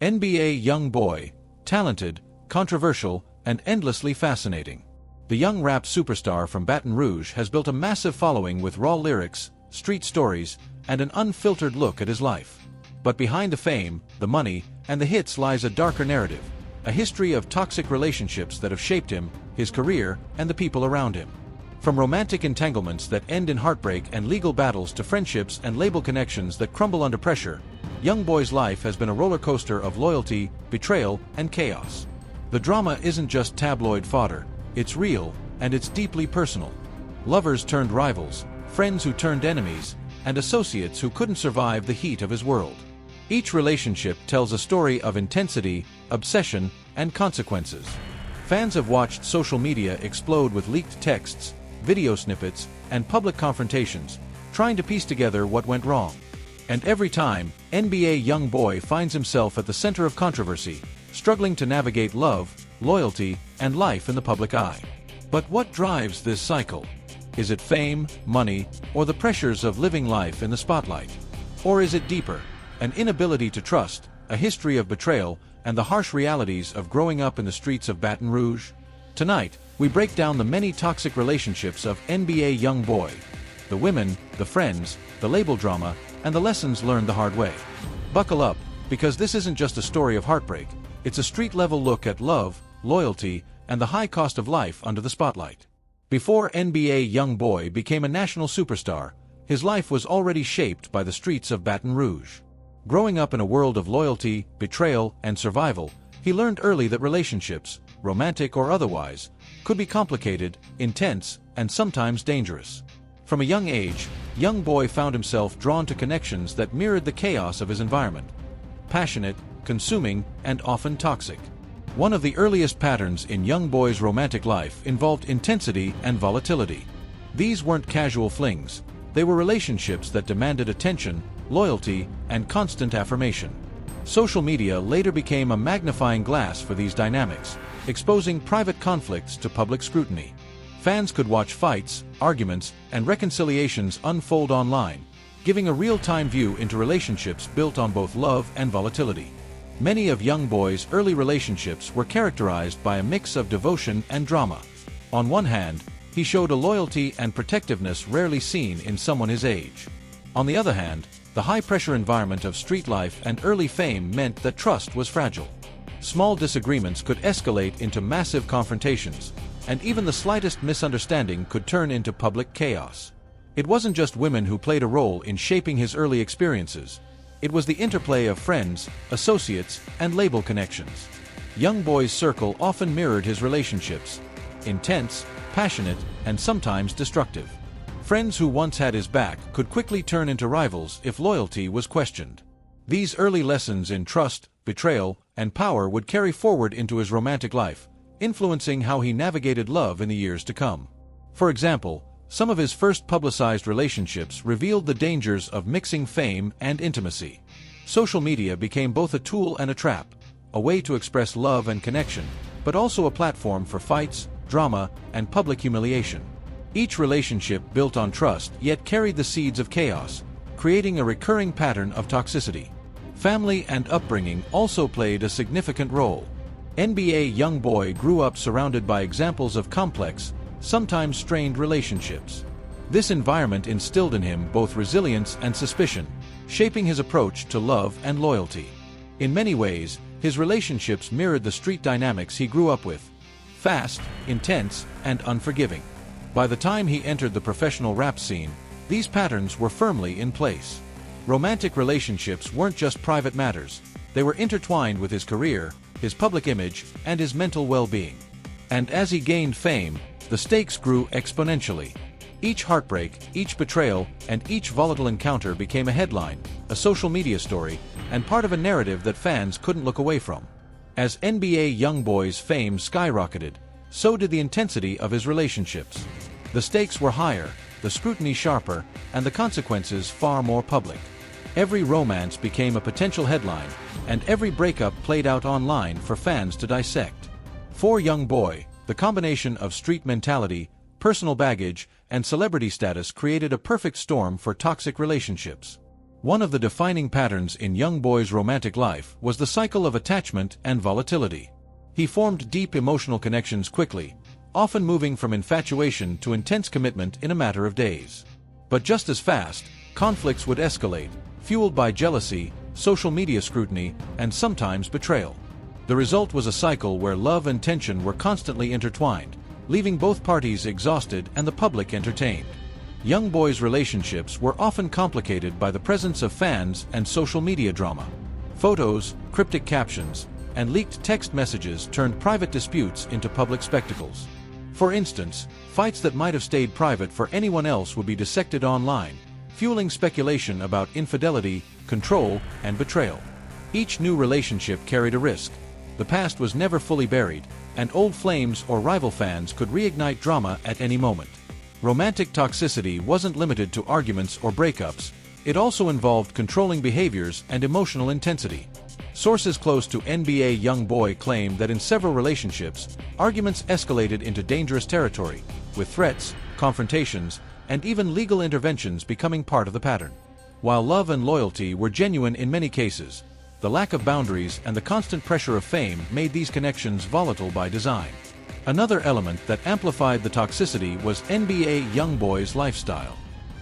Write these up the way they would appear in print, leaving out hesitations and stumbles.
NBA young boy, talented, controversial, and endlessly fascinating. The young rap superstar from Baton Rouge has built a massive following with raw lyrics, street stories, and an unfiltered look at his life. But behind the fame, the money, and the hits lies a darker narrative, a history of toxic relationships that have shaped him, his career, and the people around him. From romantic entanglements that end in heartbreak and legal battles to friendships and label connections that crumble under pressure, YoungBoy's life has been a roller coaster of loyalty, betrayal, and chaos. The drama isn't just tabloid fodder, it's real, and it's deeply personal. Lovers turned rivals, friends who turned enemies, and associates who couldn't survive the heat of his world. Each relationship tells a story of intensity, obsession, and consequences. Fans have watched social media explode with leaked texts, video snippets, and public confrontations, trying to piece together what went wrong. And every time, NBA young boy finds himself at the center of controversy, struggling to navigate love, loyalty, and life in the public eye. But what drives this cycle? Is it fame, money, or the pressures of living life in the spotlight? Or is it deeper, an inability to trust, a history of betrayal, and the harsh realities of growing up in the streets of Baton Rouge? Tonight, we break down the many toxic relationships of NBA young boy. The women, the friends, the label drama, and the lessons learned the hard way. Buckle up, because this isn't just a story of heartbreak, it's a street-level look at love, loyalty, and the high cost of life under the spotlight. Before NBA young boy became a national superstar, his life was already shaped by the streets of Baton Rouge. Growing up in a world of loyalty, betrayal, and survival, he learned early that relationships, romantic or otherwise, could be complicated, intense, and sometimes dangerous. From a young age, young boy found himself drawn to connections that mirrored the chaos of his environment. Passionate, consuming, and often toxic. One of the earliest patterns in young boy's romantic life involved intensity and volatility. These weren't casual flings, they were relationships that demanded attention, loyalty, and constant affirmation. Social media later became a magnifying glass for these dynamics, exposing private conflicts to public scrutiny. Fans could watch fights, arguments, and reconciliations unfold online, giving a real-time view into relationships built on both love and volatility. Many of young boy's early relationships were characterized by a mix of devotion and drama. On one hand, he showed a loyalty and protectiveness rarely seen in someone his age. On the other hand, the high-pressure environment of street life and early fame meant that trust was fragile. Small disagreements could escalate into massive confrontations, and even the slightest misunderstanding could turn into public chaos. It wasn't just women who played a role in shaping his early experiences. It was the interplay of friends, associates, and label connections. Young boy's circle often mirrored his relationships: intense, passionate, and sometimes destructive. Friends who once had his back could quickly turn into rivals if loyalty was questioned. These early lessons in trust, betrayal, and power would carry forward into his romantic life, influencing how he navigated love in the years to come. For example, some of his first publicized relationships revealed the dangers of mixing fame and intimacy. Social media became both a tool and a trap, a way to express love and connection, but also a platform for fights, drama, and public humiliation. Each relationship built on trust yet carried the seeds of chaos, creating a recurring pattern of toxicity. Family and upbringing also played a significant role. NBA young boy grew up surrounded by examples of complex, sometimes strained relationships. This environment instilled in him both resilience and suspicion, shaping his approach to love and loyalty. In many ways, his relationships mirrored the street dynamics he grew up with: fast, intense, and unforgiving. By the time he entered the professional rap scene, these patterns were firmly in place. Romantic relationships weren't just private matters, they were intertwined with his career, his public image, and his mental well-being. And as he gained fame, the stakes grew exponentially. Each heartbreak, each betrayal, and each volatile encounter became a headline, a social media story, and part of a narrative that fans couldn't look away from. As NBA young boy's fame skyrocketed, so did the intensity of his relationships. The stakes were higher, the scrutiny sharper, and the consequences far more public. Every romance became a potential headline, and every breakup played out online for fans to dissect. For young boy, the combination of street mentality, personal baggage, and celebrity status created a perfect storm for toxic relationships. One of the defining patterns in YoungBoy's romantic life was the cycle of attachment and volatility. He formed deep emotional connections quickly, often moving from infatuation to intense commitment in a matter of days. But just as fast, conflicts would escalate, fueled by jealousy, social media scrutiny, and sometimes betrayal. The result was a cycle where love and tension were constantly intertwined, leaving both parties exhausted and the public entertained. YoungBoy's relationships were often complicated by the presence of fans and social media drama. Photos, cryptic captions, and leaked text messages turned private disputes into public spectacles. For instance, fights that might have stayed private for anyone else would be dissected online, fueling speculation about infidelity, control, and betrayal. Each new relationship carried a risk. The past was never fully buried, and old flames or rival fans could reignite drama at any moment. Romantic toxicity wasn't limited to arguments or breakups, it also involved controlling behaviors and emotional intensity. Sources close to NBA YoungBoy claim that in several relationships, arguments escalated into dangerous territory, with threats, confrontations, and even legal interventions becoming part of the pattern. While love and loyalty were genuine in many cases, the lack of boundaries and the constant pressure of fame made these connections volatile by design. Another element that amplified the toxicity was NBA YoungBoy's lifestyle.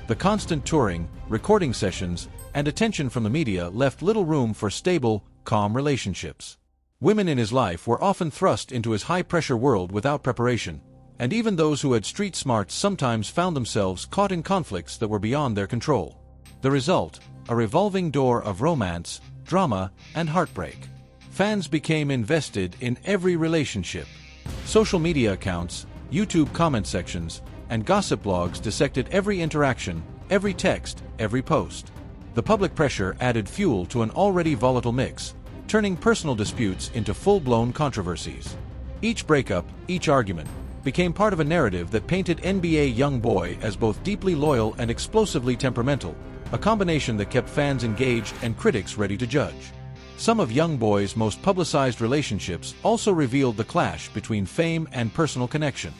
The constant touring, recording sessions, and attention from the media left little room for stable, calm relationships. Women in his life were often thrust into his high-pressure world without preparation, and even those who had street smarts sometimes found themselves caught in conflicts that were beyond their control. The result, a revolving door of romance, drama, and heartbreak. Fans became invested in every relationship. Social media accounts, YouTube comment sections, and gossip blogs dissected every interaction, every text, every post. The public pressure added fuel to an already volatile mix, turning personal disputes into full-blown controversies. Each breakup, each argument, became part of a narrative that painted NBA YoungBoy as both deeply loyal and explosively temperamental, a combination that kept fans engaged and critics ready to judge. Some of YoungBoy's most publicized relationships also revealed the clash between fame and personal connection.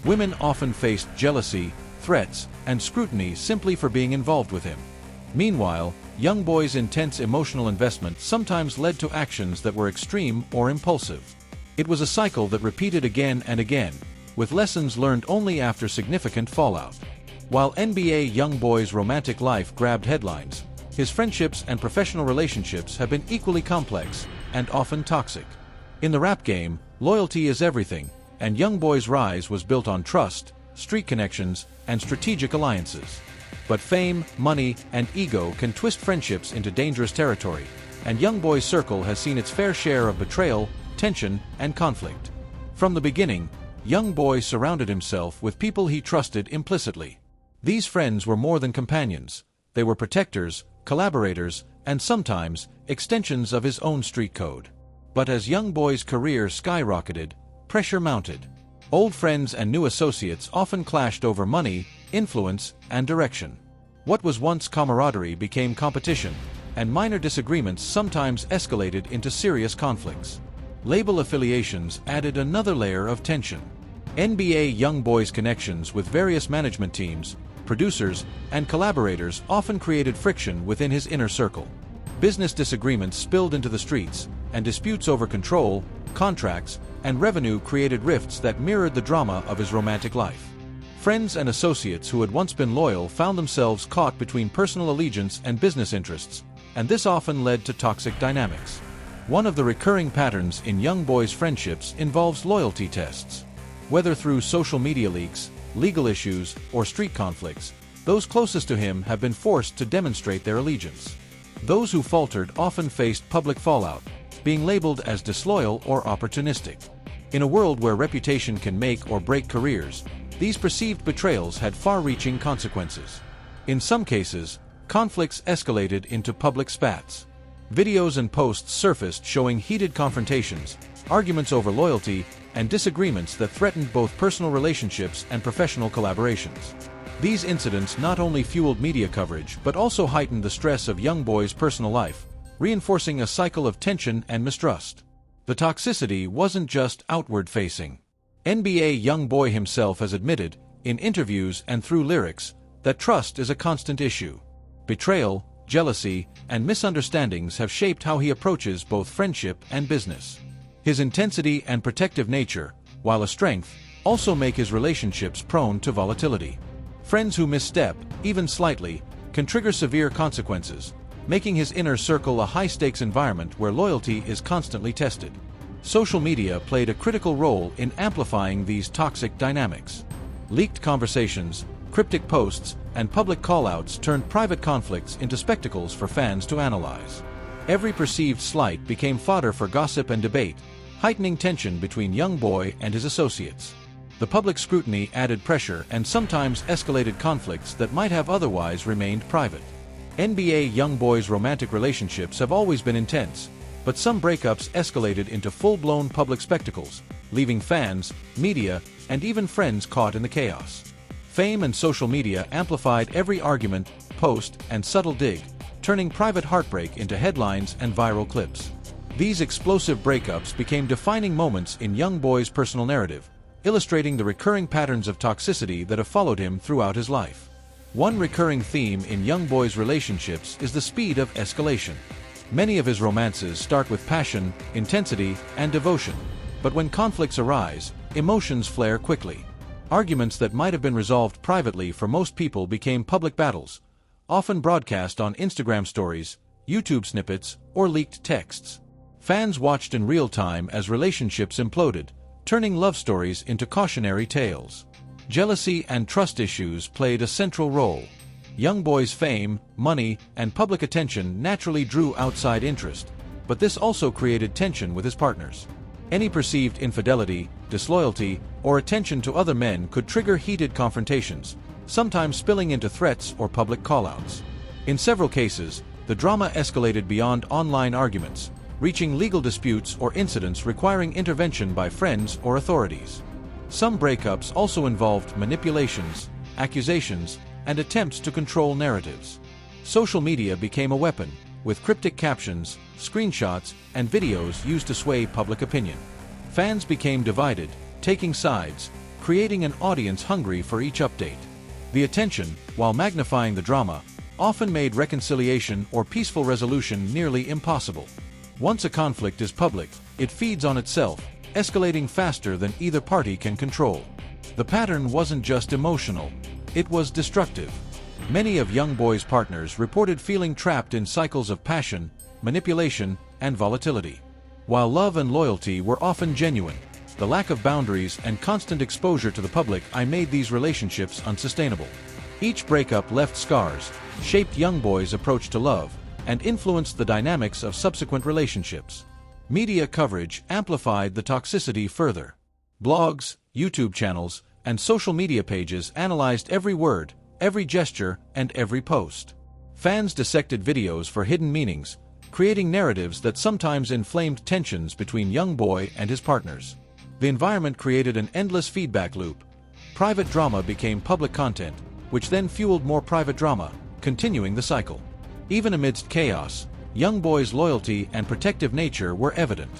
Women often faced jealousy, threats, and scrutiny simply for being involved with him. Meanwhile, YoungBoy's intense emotional investment sometimes led to actions that were extreme or impulsive. It was a cycle that repeated again and again, with lessons learned only after significant fallout. While NBA YoungBoy's romantic life grabbed headlines, his friendships and professional relationships have been equally complex and often toxic. In the rap game, loyalty is everything, and YoungBoy's rise was built on trust, street connections, and strategic alliances. But fame, money, and ego can twist friendships into dangerous territory, and YoungBoy's circle has seen its fair share of betrayal, tension, and conflict. From the beginning, YoungBoy surrounded himself with people he trusted implicitly. These friends were more than companions. They were protectors, collaborators, and sometimes extensions of his own street code. But as YoungBoy's career skyrocketed, pressure mounted. Old friends and new associates often clashed over money, influence, and direction. What was once camaraderie became competition, and minor disagreements sometimes escalated into serious conflicts. Label affiliations added another layer of tension. NBA YoungBoy's connections with various management teams, producers, and collaborators often created friction within his inner circle. Business disagreements spilled into the streets, and disputes over control, contracts, and revenue created rifts that mirrored the drama of his romantic life. Friends and associates who had once been loyal found themselves caught between personal allegiance and business interests, and this often led to toxic dynamics. One of the recurring patterns in YoungBoy's friendships involves loyalty tests. Whether through social media leaks, legal issues, or street conflicts, those closest to him have been forced to demonstrate their allegiance. Those who faltered often faced public fallout, being labeled as disloyal or opportunistic. In a world where reputation can make or break careers, these perceived betrayals had far-reaching consequences. In some cases, conflicts escalated into public spats. Videos and posts surfaced showing heated confrontations, arguments over loyalty, and disagreements that threatened both personal relationships and professional collaborations. These incidents not only fueled media coverage but also heightened the stress of YoungBoy's personal life, reinforcing a cycle of tension and mistrust. The toxicity wasn't just outward-facing. NBA YoungBoy himself has admitted, in interviews and through lyrics, that trust is a constant issue. Betrayal, jealousy, and misunderstandings have shaped how he approaches both friendship and business. His intensity and protective nature, while a strength, also make his relationships prone to volatility. Friends who misstep, even slightly, can trigger severe consequences, making his inner circle a high-stakes environment where loyalty is constantly tested. Social media played a critical role in amplifying these toxic dynamics. Leaked conversations, cryptic posts, and public call-outs turned private conflicts into spectacles for fans to analyze. Every perceived slight became fodder for gossip and debate, heightening tension between YoungBoy and his associates. The public scrutiny added pressure and sometimes escalated conflicts that might have otherwise remained private. NBA YoungBoy's romantic relationships have always been intense, but some breakups escalated into full-blown public spectacles, leaving fans, media, and even friends caught in the chaos. Fame and social media amplified every argument, post, and subtle dig, turning private heartbreak into headlines and viral clips. These explosive breakups became defining moments in YoungBoy's personal narrative, illustrating the recurring patterns of toxicity that have followed him throughout his life. One recurring theme in YoungBoy's relationships is the speed of escalation. Many of his romances start with passion, intensity, and devotion, but when conflicts arise, emotions flare quickly. Arguments that might have been resolved privately for most people became public battles, often broadcast on Instagram stories, YouTube snippets, or leaked texts. Fans watched in real time as relationships imploded, turning love stories into cautionary tales. Jealousy and trust issues played a central role. YoungBoy's fame, money, and public attention naturally drew outside interest, but this also created tension with his partners. Any perceived infidelity, disloyalty, or attention to other men could trigger heated confrontations, sometimes spilling into threats or public call-outs. In several cases, the drama escalated beyond online arguments, reaching legal disputes or incidents requiring intervention by friends or authorities. Some breakups also involved manipulations, accusations, and attempts to control narratives. Social media became a weapon, with cryptic captions, screenshots, and videos used to sway public opinion. Fans became divided, taking sides, creating an audience hungry for each update. The attention, while magnifying the drama, often made reconciliation or peaceful resolution nearly impossible. Once a conflict is public, it feeds on itself, escalating faster than either party can control. The pattern wasn't just emotional, it was destructive. Many of YoungBoy's partners reported feeling trapped in cycles of passion, manipulation, and volatility. While love and loyalty were often genuine, the lack of boundaries and constant exposure to the public made these relationships unsustainable. Each breakup left scars, shaped YoungBoy's approach to love, and influenced the dynamics of subsequent relationships. Media coverage amplified the toxicity further. Blogs, YouTube channels, and social media pages analyzed every word, every gesture, and every post. Fans dissected videos for hidden meanings, creating narratives that sometimes inflamed tensions between YoungBoy and his partners. The environment created an endless feedback loop. Private drama became public content, which then fueled more private drama, continuing the cycle. Even amidst chaos, YoungBoy's loyalty and protective nature were evident.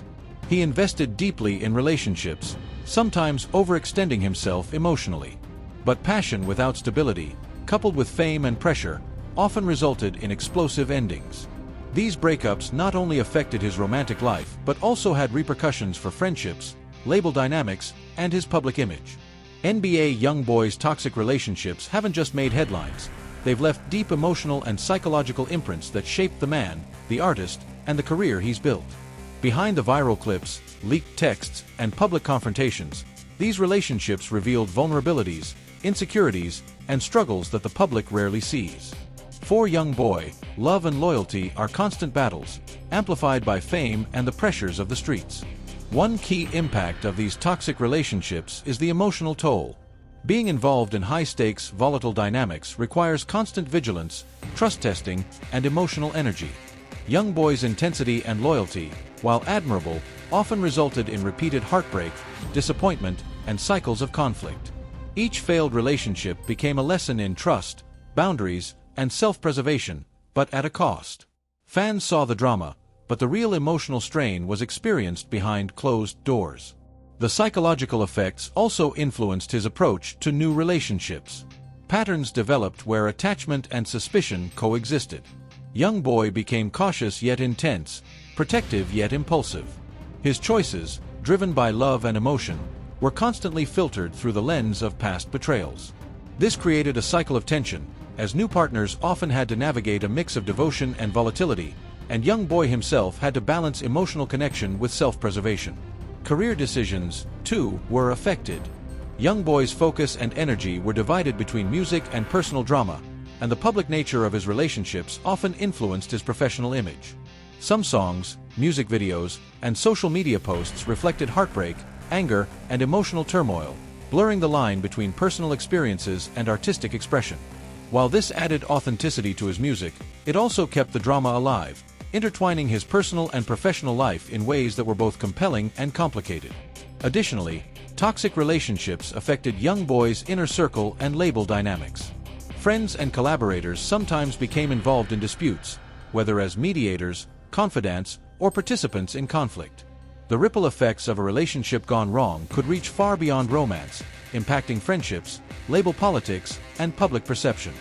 He invested deeply in relationships, sometimes overextending himself emotionally. But passion without stability, coupled with fame and pressure, often resulted in explosive endings. These breakups not only affected his romantic life but also had repercussions for friendships, label dynamics, and his public image. NBA YoungBoy's toxic relationships haven't just made headlines, they've left deep emotional and psychological imprints that shaped the man, the artist, and the career he's built. Behind the viral clips, leaked texts, and public confrontations, these relationships revealed vulnerabilities, insecurities, and struggles that the public rarely sees. For YoungBoy, love and loyalty are constant battles, amplified by fame and the pressures of the streets. One key impact of these toxic relationships is the emotional toll. Being involved in high-stakes, volatile dynamics requires constant vigilance, trust testing, and emotional energy. YoungBoy's intensity and loyalty, while admirable, often resulted in repeated heartbreak, disappointment, and cycles of conflict. Each failed relationship became a lesson in trust, boundaries, and self-preservation, but at a cost. Fans saw the drama, but the real emotional strain was experienced behind closed doors. The psychological effects also influenced his approach to new relationships. Patterns developed where attachment and suspicion coexisted. YoungBoy became cautious yet intense, protective yet impulsive. His choices, driven by love and emotion, were constantly filtered through the lens of past betrayals. This created a cycle of tension, as new partners often had to navigate a mix of devotion and volatility, and YoungBoy himself had to balance emotional connection with self-preservation. Career decisions, too, were affected. YoungBoy's focus and energy were divided between music and personal drama, and the public nature of his relationships often influenced his professional image. Some songs, music videos, and social media posts reflected heartbreak, anger, and emotional turmoil, blurring the line between personal experiences and artistic expression. While this added authenticity to his music, it also kept the drama alive, intertwining his personal and professional life in ways that were both compelling and complicated. Additionally, toxic relationships affected YoungBoy's inner circle and label dynamics. Friends and collaborators sometimes became involved in disputes, whether as mediators, confidants, or participants in conflict. The ripple effects of a relationship gone wrong could reach far beyond romance, impacting friendships, label politics, and public perception.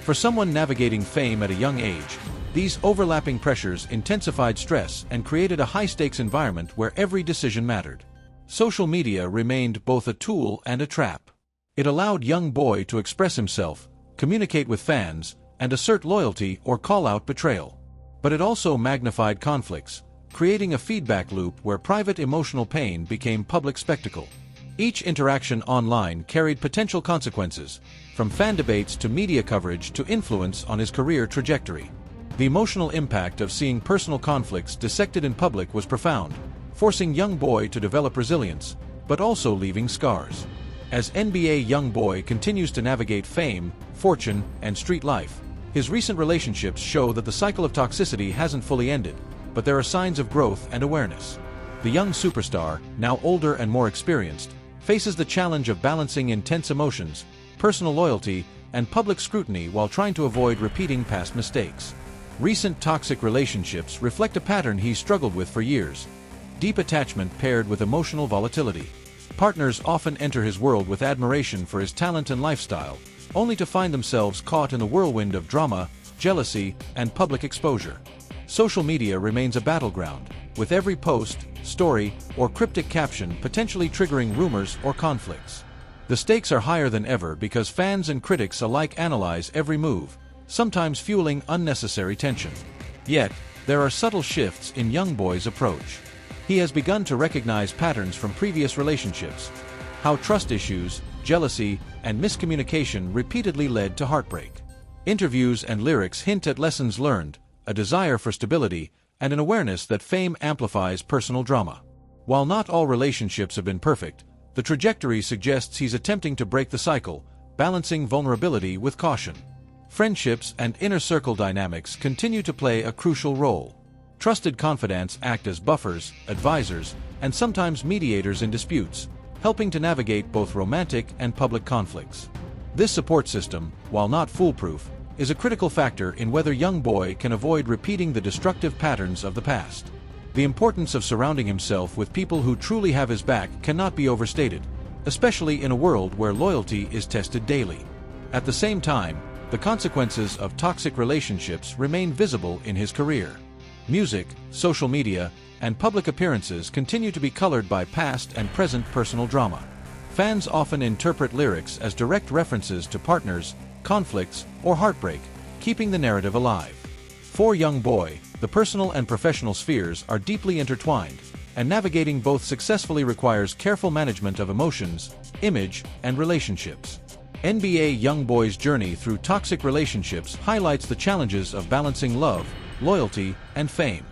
For someone navigating fame at a young age, these overlapping pressures intensified stress and created a high-stakes environment where every decision mattered. Social media remained both a tool and a trap. It allowed YoungBoy to express himself, communicate with fans, and assert loyalty or call out betrayal. But it also magnified conflicts, creating a feedback loop where private emotional pain became public spectacle. Each interaction online carried potential consequences, from fan debates to media coverage to influence on his career trajectory. The emotional impact of seeing personal conflicts dissected in public was profound, forcing YoungBoy to develop resilience, but also leaving scars. As NBA YoungBoy continues to navigate fame, fortune, and street life, his recent relationships show that the cycle of toxicity hasn't fully ended, but there are signs of growth and awareness. The young superstar, now older and more experienced, faces the challenge of balancing intense emotions, personal loyalty, and public scrutiny while trying to avoid repeating past mistakes. Recent toxic relationships reflect a pattern he's struggled with for years: deep attachment paired with emotional volatility. Partners often enter his world with admiration for his talent and lifestyle, only to find themselves caught in the whirlwind of drama, jealousy, and public exposure. Social media remains a battleground, with every post, story, or cryptic caption potentially triggering rumors or conflicts. The stakes are higher than ever because fans and critics alike analyze every move, sometimes fueling unnecessary tension. Yet, there are subtle shifts in YoungBoy's approach. He has begun to recognize patterns from previous relationships, how trust issues, jealousy, and miscommunication repeatedly led to heartbreak. Interviews and lyrics hint at lessons learned, a desire for stability, and an awareness that fame amplifies personal drama. While not all relationships have been perfect, the trajectory suggests he's attempting to break the cycle, balancing vulnerability with caution. Friendships and inner circle dynamics continue to play a crucial role. Trusted confidants act as buffers, advisors, and sometimes mediators in disputes, helping to navigate both romantic and public conflicts. This support system, while not foolproof, is a critical factor in whether YoungBoy can avoid repeating the destructive patterns of the past. The importance of surrounding himself with people who truly have his back cannot be overstated, especially in a world where loyalty is tested daily. At the same time, the consequences of toxic relationships remain visible in his career. Music, social media, and public appearances continue to be colored by past and present personal drama. Fans often interpret lyrics as direct references to partners, conflicts, or heartbreak, keeping the narrative alive. For YoungBoy, the personal and professional spheres are deeply intertwined, and navigating both successfully requires careful management of emotions, image, and relationships. NBA YoungBoy's journey through toxic relationships highlights the challenges of balancing love, loyalty, and fame.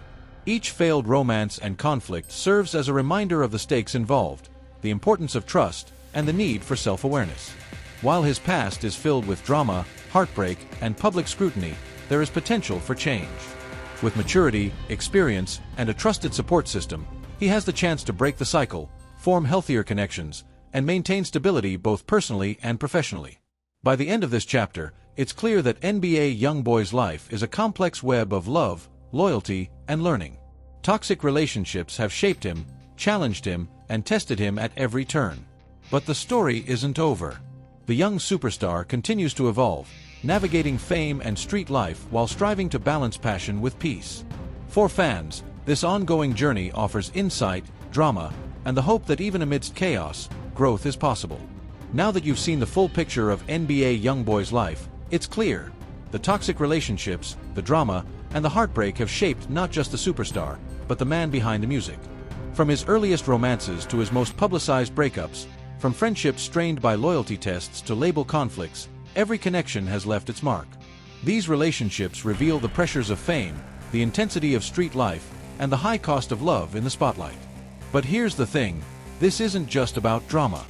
Each failed romance and conflict serves as a reminder of the stakes involved, the importance of trust, and the need for self-awareness. While his past is filled with drama, heartbreak, and public scrutiny, there is potential for change. With maturity, experience, and a trusted support system, he has the chance to break the cycle, form healthier connections, and maintain stability both personally and professionally. By the end of this chapter, it's clear that NBA YoungBoy's life is a complex web of love, loyalty, and learning. Toxic relationships have shaped him, challenged him, and tested him at every turn. But the story isn't over. The young superstar continues to evolve, navigating fame and street life while striving to balance passion with peace. For fans, this ongoing journey offers insight, drama, and the hope that even amidst chaos, growth is possible. Now that you've seen the full picture of NBA YoungBoy's life, it's clear. The toxic relationships, the drama, and the heartbreak have shaped not just the superstar, but the man behind the music. From his earliest romances to his most publicized breakups, from friendships strained by loyalty tests to label conflicts, every connection has left its mark. These relationships reveal the pressures of fame, the intensity of street life, and the high cost of love in the spotlight. But here's the thing, this isn't just about drama.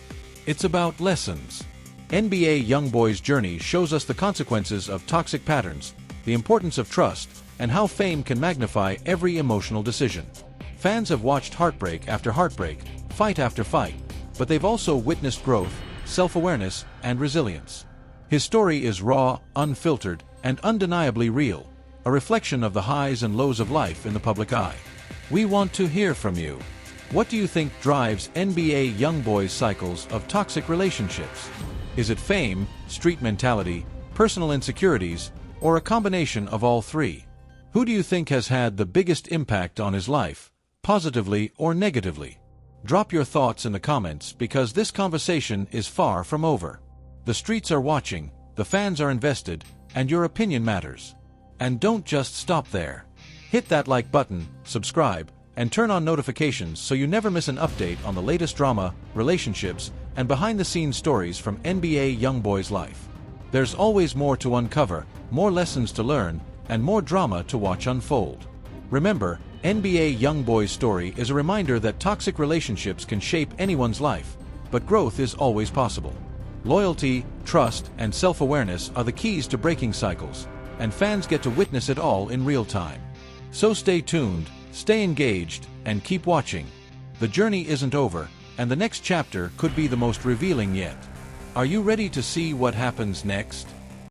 It's about lessons. NBA YoungBoy's journey shows us the consequences of toxic patterns, the importance of trust, and how fame can magnify every emotional decision. Fans have watched heartbreak after heartbreak, fight after fight, but they've also witnessed growth, self-awareness, and resilience. His story is raw, unfiltered, and undeniably real, a reflection of the highs and lows of life in the public eye. We want to hear from you. What do you think drives NBA YoungBoy's cycles of toxic relationships? Is it fame, street mentality, personal insecurities, or a combination of all three? Who do you think has had the biggest impact on his life, positively or negatively? Drop your thoughts in the comments because this conversation is far from over. The streets are watching, the fans are invested, and your opinion matters. And don't just stop there. Hit that like button, subscribe, and turn on notifications so you never miss an update on the latest drama, relationships, and behind-the-scenes stories from NBA YoungBoy's life. There's always more to uncover, more lessons to learn, and more drama to watch unfold. Remember, NBA YoungBoy's story is a reminder that toxic relationships can shape anyone's life, but growth is always possible. Loyalty, trust, and self-awareness are the keys to breaking cycles, and fans get to witness it all in real time. So stay tuned, stay engaged, and keep watching. The journey isn't over, and the next chapter could be the most revealing yet. Are you ready to see what happens next?